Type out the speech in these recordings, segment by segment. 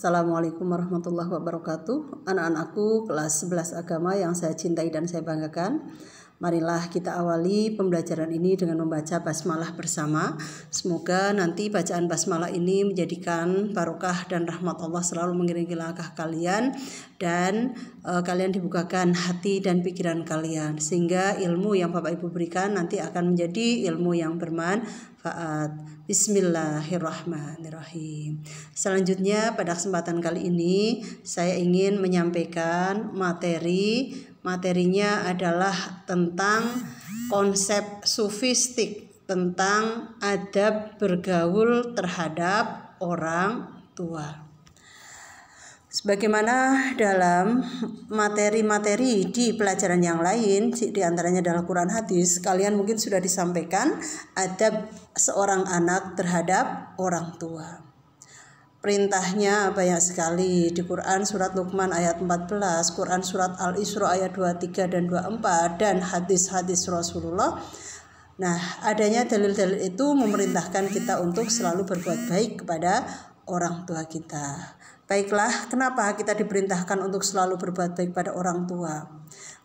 Assalamualaikum warahmatullahi wabarakatuh. Anak-anakku kelas 11 agama yang saya cintai dan saya banggakan, marilah kita awali pembelajaran ini dengan membaca basmalah bersama. Semoga nanti bacaan basmalah ini menjadikan barokah dan rahmat Allah selalu mengiringi langkah kalian, dan kalian dibukakan hati dan pikiran kalian, sehingga ilmu yang Bapak Ibu berikan nanti akan menjadi ilmu yang bermanfaat. Bismillahirrahmanirrahim. Selanjutnya pada kesempatan kali ini saya ingin menyampaikan materinya adalah tentang konsep sufistik, tentang adab bergaul terhadap orang tua. Sebagaimana dalam materi-materi di pelajaran yang lain, di antaranya adalah Quran hadis, kalian mungkin sudah disampaikan adab seorang anak terhadap orang tua. Perintahnya banyak sekali di Quran, surat Luqman ayat 14, Quran surat Al-Isra ayat 23 dan 24, dan hadis-hadis Rasulullah. Nah, adanya dalil-dalil itu memerintahkan kita untuk selalu berbuat baik kepada orang tua kita. Baiklah, kenapa kita diperintahkan untuk selalu berbuat baik pada orang tua?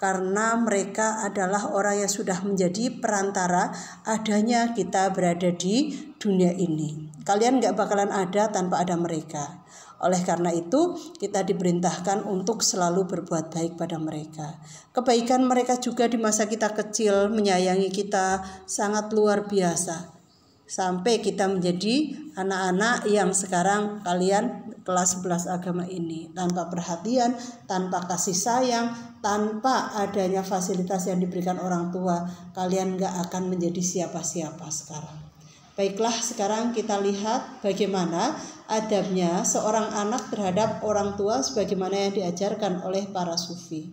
Karena mereka adalah orang yang sudah menjadi perantara adanya kita berada di dunia ini. Kalian gak bakalan ada tanpa ada mereka. Oleh karena itu, kita diperintahkan untuk selalu berbuat baik pada mereka. Kebaikan mereka juga di masa kita kecil, menyayangi kita sangat luar biasa. Sampai kita menjadi anak-anak yang sekarang kalian kelas 11 agama ini, tanpa perhatian, tanpa kasih sayang, tanpa adanya fasilitas yang diberikan orang tua, kalian gak akan menjadi siapa-siapa sekarang. Baiklah, sekarang kita lihat bagaimana adabnya seorang anak terhadap orang tua sebagaimana yang diajarkan oleh para sufi.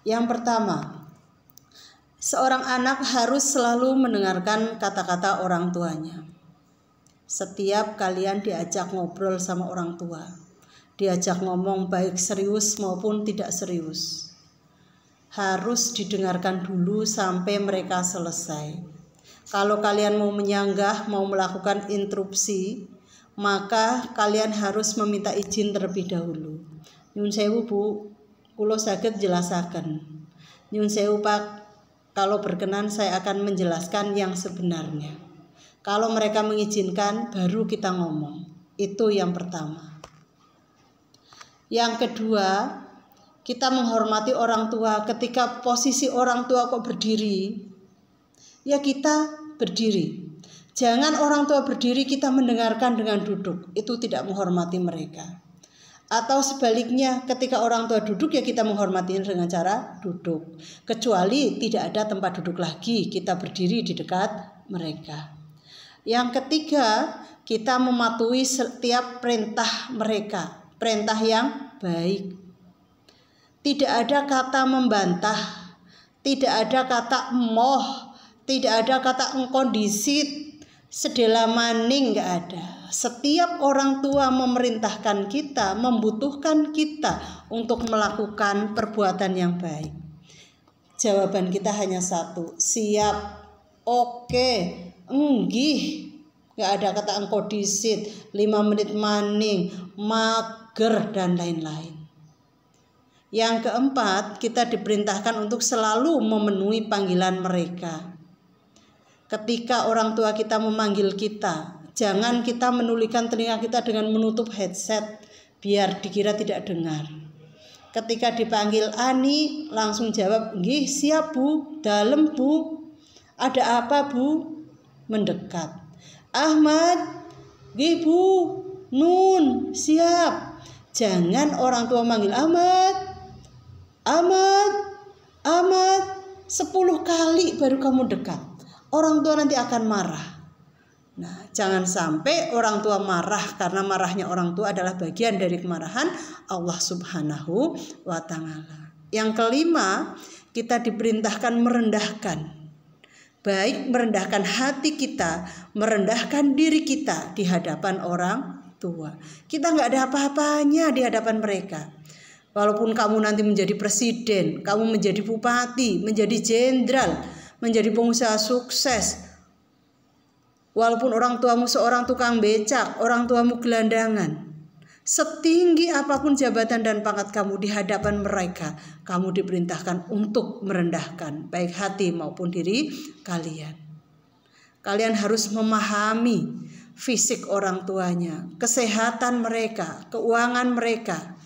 Yang pertama, seorang anak harus selalu mendengarkan kata-kata orang tuanya. Setiap kalian diajak ngobrol sama orang tua, diajak ngomong baik serius maupun tidak serius, harus didengarkan dulu sampai mereka selesai. Kalau kalian mau menyanggah, mau melakukan interupsi, maka kalian harus meminta izin terlebih dahulu. Nyun sewu Bu, kulo saged jelasaken. Nyun sewu Pak, kalau berkenan saya akan menjelaskan yang sebenarnya. Kalau mereka mengizinkan, baru kita ngomong. Itu yang pertama. Yang kedua, kita menghormati orang tua. Ketika posisi orang tua kok berdiri, ya kita berdiri. Jangan orang tua berdiri kita mendengarkan dengan duduk. Itu tidak menghormati mereka. Atau sebaliknya, ketika orang tua duduk ya kita menghormati dengan cara duduk. Kecuali tidak ada tempat duduk lagi, kita berdiri di dekat mereka. Yang ketiga, kita mematuhi setiap perintah mereka, perintah yang baik. Tidak ada kata membantah, tidak ada kata emoh, tidak ada kata engkondisit, sedela maning, gak ada. Setiap orang tua memerintahkan kita, membutuhkan kita untuk melakukan perbuatan yang baik. Jawaban kita hanya satu, siap, oke, enggih. Gak ada kata engkodisit, 5 menit maning, mager, dan lain-lain. Yang keempat, kita diperintahkan untuk selalu memenuhi panggilan mereka. Ketika orang tua kita memanggil kita, jangan kita menulikan telinga kita dengan menutup headset biar dikira tidak dengar. Ketika dipanggil Ani, langsung jawab, nggih siap Bu, dalem Bu, ada apa Bu? Mendekat. Ahmad, nggih Bu, Nun, siap. Jangan orang tua manggil Ahmad, Ahmad, Ahmad 10 kali baru kamu dekat. Orang tua nanti akan marah. Nah, jangan sampai orang tua marah, karena marahnya orang tua adalah bagian dari kemarahan Allah Subhanahu wa Ta'ala. Yang kelima, kita diperintahkan merendahkan. Baik merendahkan hati kita, merendahkan diri kita di hadapan orang tua. Kita nggak ada apa-apanya di hadapan mereka. Walaupun kamu nanti menjadi presiden, kamu menjadi bupati, menjadi jenderal, menjadi pengusaha sukses, walaupun orang tuamu seorang tukang becak, orang tuamu gelandangan, Setinggi apapun jabatan dan pangkat kamu di hadapan mereka, kamu diperintahkan untuk merendahkan baik hati maupun diri kalian. Kalian harus memahami fisik orang tuanya, kesehatan mereka, keuangan mereka.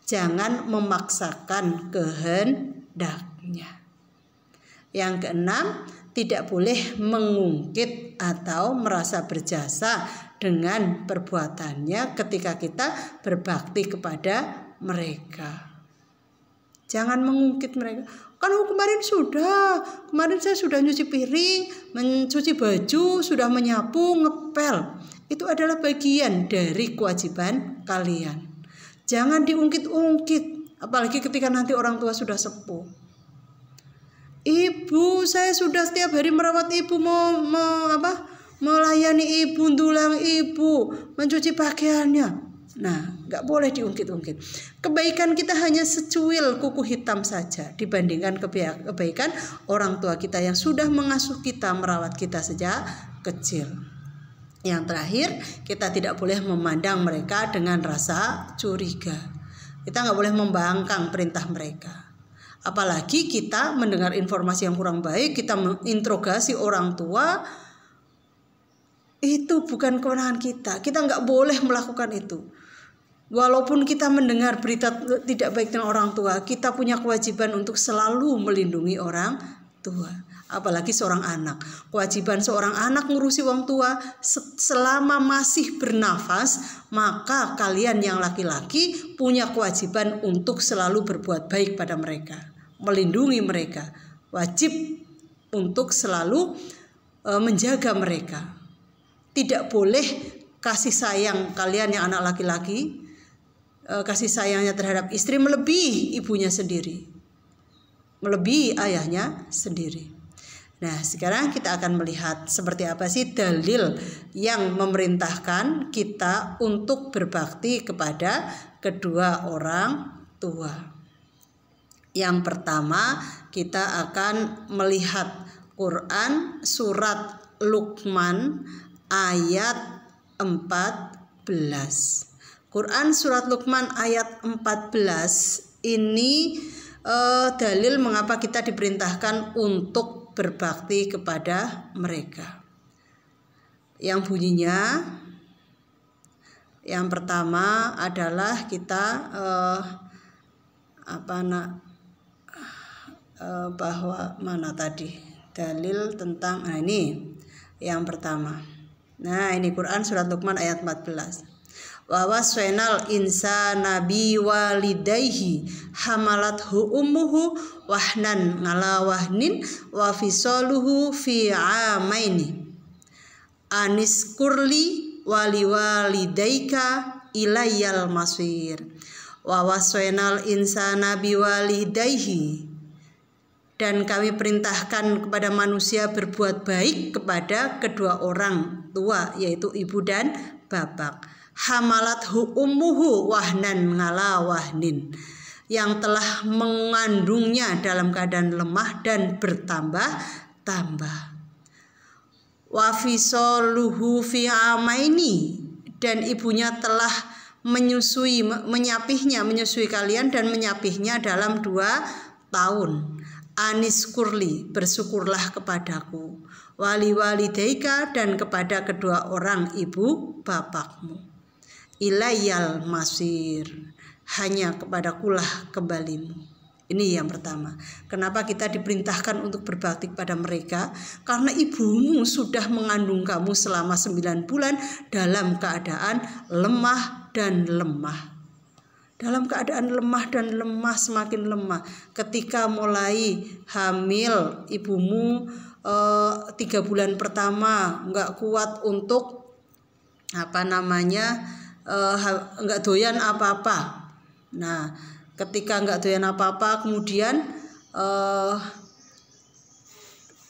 Jangan memaksakan kehendaknya. Yang keenam, tidak boleh mengungkit atau merasa berjasa dengan perbuatannya ketika kita berbakti kepada mereka. Jangan mengungkit mereka. Kan kemarin saya sudah nyuci piring, mencuci baju, sudah menyapu, ngepel. Itu adalah bagian dari kewajiban kalian. Jangan diungkit-ungkit, apalagi ketika nanti orang tua sudah sepuh. Ibu, saya sudah setiap hari merawat ibu, melayani ibu, ndulang ibu, mencuci pakaiannya. Nah, nggak boleh diungkit-ungkit. Kebaikan kita hanya secuil kuku hitam saja dibandingkan kebaikan orang tua kita yang sudah mengasuh kita, merawat kita sejak kecil. Yang terakhir, kita tidak boleh memandang mereka dengan rasa curiga. Kita nggak boleh membangkang perintah mereka. Apalagi kita mendengar informasi yang kurang baik, kita menginterogasi orang tua, itu bukan kewenangan kita. Kita nggak boleh melakukan itu. Walaupun kita mendengar berita tidak baik dengan orang tua, kita punya kewajiban untuk selalu melindungi orang tua. Apalagi seorang anak. Kewajiban seorang anak ngurusi orang tua selama masih bernafas, maka kalian yang laki-laki punya kewajiban untuk selalu berbuat baik pada mereka, melindungi mereka. Wajib untuk selalu menjaga mereka. Tidak boleh kasih sayang kalian yang anak laki-laki, kasih sayangnya terhadap istri melebihi ibunya sendiri, melebihi ayahnya sendiri. Nah, sekarang kita akan melihat seperti apa sih dalil yang memerintahkan kita untuk berbakti kepada kedua orang tua. Yang pertama, kita akan melihat Quran surat Luqman ayat 14. Quran surat Luqman ayat 14 ini dalil mengapa kita diperintahkan untuk berbakti kepada mereka. Yang bunyinya, yang pertama adalah kita bahwa mana tadi dalil tentang, nah ini yang pertama. Nah, ini Quran surat Luqman ayat 14. Wa waswainal insana biwalidayhi hamalathu ummuhu wahnan ala wahnin wa fisaluhu fi amaini aniskurli waliwalidayka ilayyal masir. Wa waswainal insana biwalidayhi, dan kami perintahkan kepada manusia berbuat baik kepada kedua orang tua, yaitu ibu dan bapak. Hamalathu ummuhu wahnan ngala wahnin, yang telah mengandungnya dalam keadaan lemah dan bertambah-tambah. Wa fisaluhu fi amaini, dan ibunya telah menyusui kalian dan menyapihnya dalam 2 tahun. Aniskurli, bersyukurlah kepadaku. Waliwalidaika, dan kepada kedua orang ibu bapakmu. Ilayyal masir, hanya kepadakulah kembalimu. Ini yang pertama. Kenapa kita diperintahkan untuk berbakti pada mereka? Karena ibumu sudah mengandung kamu selama 9 bulan dalam keadaan lemah dan lemah. Dalam keadaan lemah dan lemah, semakin lemah. Ketika mulai hamil, ibumu 3 bulan pertama nggak kuat untuk nggak doyan apa-apa. Nah, ketika nggak doyan apa-apa, kemudian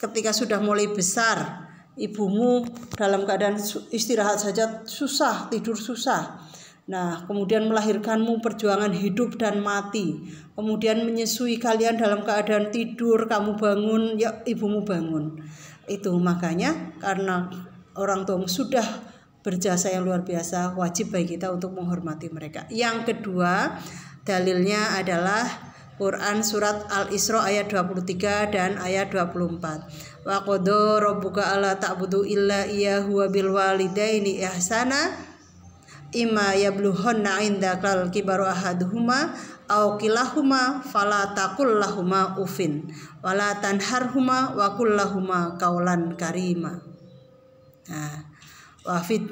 ketika sudah mulai besar, ibumu dalam keadaan istirahat saja susah, tidur susah. Nah, kemudian melahirkanmu perjuangan hidup dan mati. Kemudian menyusui kalian dalam keadaan tidur, kamu bangun, ya ibumu bangun. Itu makanya karena orang tuamu sudah berjasa yang luar biasa, wajib bagi kita untuk menghormati mereka. Yang kedua, dalilnya adalah Quran surat Al-Isra ayat 23 dan ayat 24. Wa qada rabbuka alla ta'budu illa iyyahu wa bil walidaini ihsana imma yablughanna 'indakal kibaru ahaduhuma aw kilahuma fala taqul lahuma ufin wala tanharhuma wa qul lahuma qaulan karima. Nah, wafid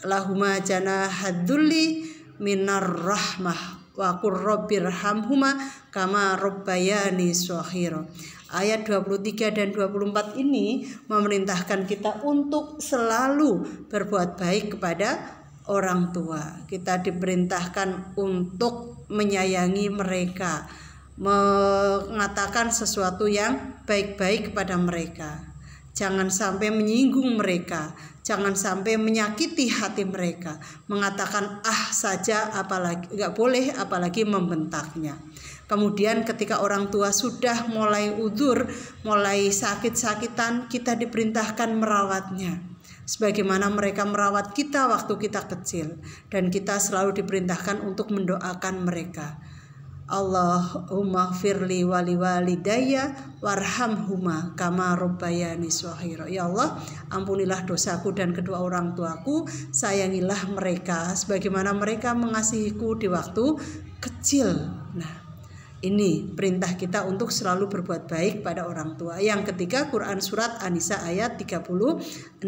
lahuma janahadzulli minar rahmah wa qur rabbirhamhuma kama rabbayani shaghira. Ayat 23 dan 24 ini memerintahkan kita untuk selalu berbuat baik kepada orang tua. Kita diperintahkan untuk menyayangi mereka, mengatakan sesuatu yang baik-baik kepada mereka. Jangan sampai menyinggung mereka, jangan sampai menyakiti hati mereka, mengatakan saja, apalagi nggak boleh, apalagi membentaknya. Kemudian ketika orang tua sudah mulai udzur, mulai sakit-sakitan, kita diperintahkan merawatnya sebagaimana mereka merawat kita waktu kita kecil, dan kita selalu diperintahkan untuk mendoakan mereka. Allahumma gfirli wali walidayya warhamhuma kama rabbayani shaghira. Ya Allah, ampunilah dosaku dan kedua orang tuaku, sayangilah mereka sebagaimana mereka mengasihiku di waktu kecil. Nah, ini perintah kita untuk selalu berbuat baik pada orang tua. Yang ketiga, Quran surat An-Nisa ayat 36.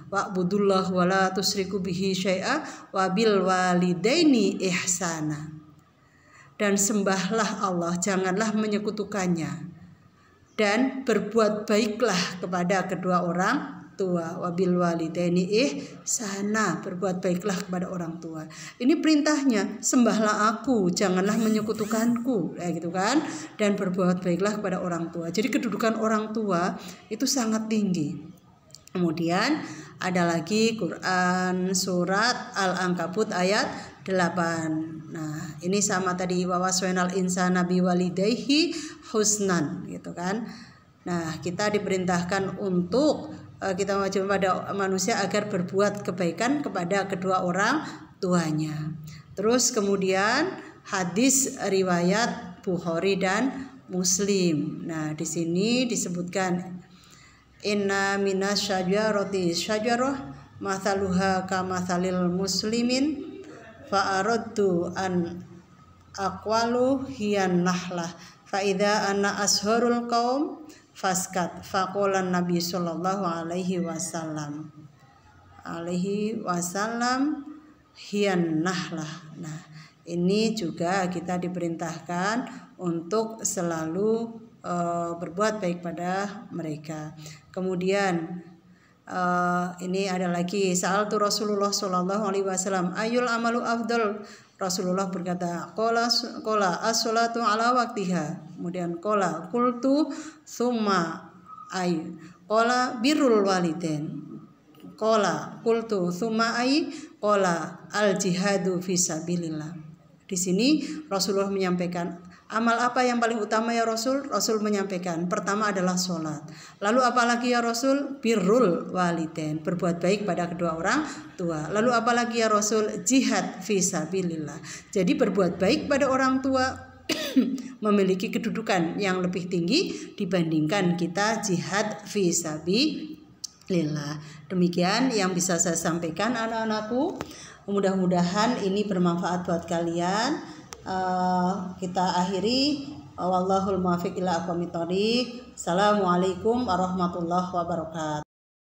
Wa'budullah wa la tusyriku bihi syai'a wa bil walidaini ihsana. Dan sembahlah Allah, janganlah menyekutukannya, dan berbuat baiklah kepada kedua orang tua. Wabil walidaini ihsana, berbuat baiklah kepada orang tua. Ini perintahnya, sembahlah aku, janganlah menyekutukanku, kayak gitu kan, dan berbuat baiklah kepada orang tua. Jadi kedudukan orang tua itu sangat tinggi. Kemudian ada lagi Quran surat Al-Ankabut ayat 8. Nah, ini sama tadi, wa waswainal insana biwalidayhi husnan, gitu kan. Nah, kita diperintahkan untuk kita wajib pada manusia agar berbuat kebaikan kepada kedua orang tuanya. Terus kemudian hadis riwayat Bukhari dan Muslim. Nah, di sini disebutkan inna minas syajarati syajarah mathaluha kamathalil muslimin fa aradtu an aqwalu hiyan nahlah fa idza ana asharul qaum faskat faqolan Nabi sallallahu alaihi wasallam hiyan nahlah. Nah, ini juga kita diperintahkan untuk selalu berbuat baik pada mereka. Kemudian ini ada lagi, sa'altu Rasulullah sallallahu alaihi wasallam ayul amalu afdal. Rasulullah berkata, qala as-salatu ala waqtiha. Kemudian qala qultu tsumma ay. Qala birrul walidain. Qala qultu tsumma ay. Qala al jihadu fisabilillah. Di sini Rasulullah menyampaikan, amal apa yang paling utama ya Rasul? Rasul menyampaikan, pertama adalah sholat. Lalu apalagi ya Rasul? Birrul walidain, berbuat baik pada kedua orang tua. Lalu apalagi ya Rasul? Jihad fisabilillah. Jadi berbuat baik pada orang tua memiliki kedudukan yang lebih tinggi dibandingkan kita jihad fisabilillah. Demikian yang bisa saya sampaikan anak-anakku. Mudah-mudahan ini bermanfaat buat kalian. Kita akhiri, wallahul muwaffiq ila aqwamit thoriq. Assalamualaikum warahmatullahi wabarakatuh.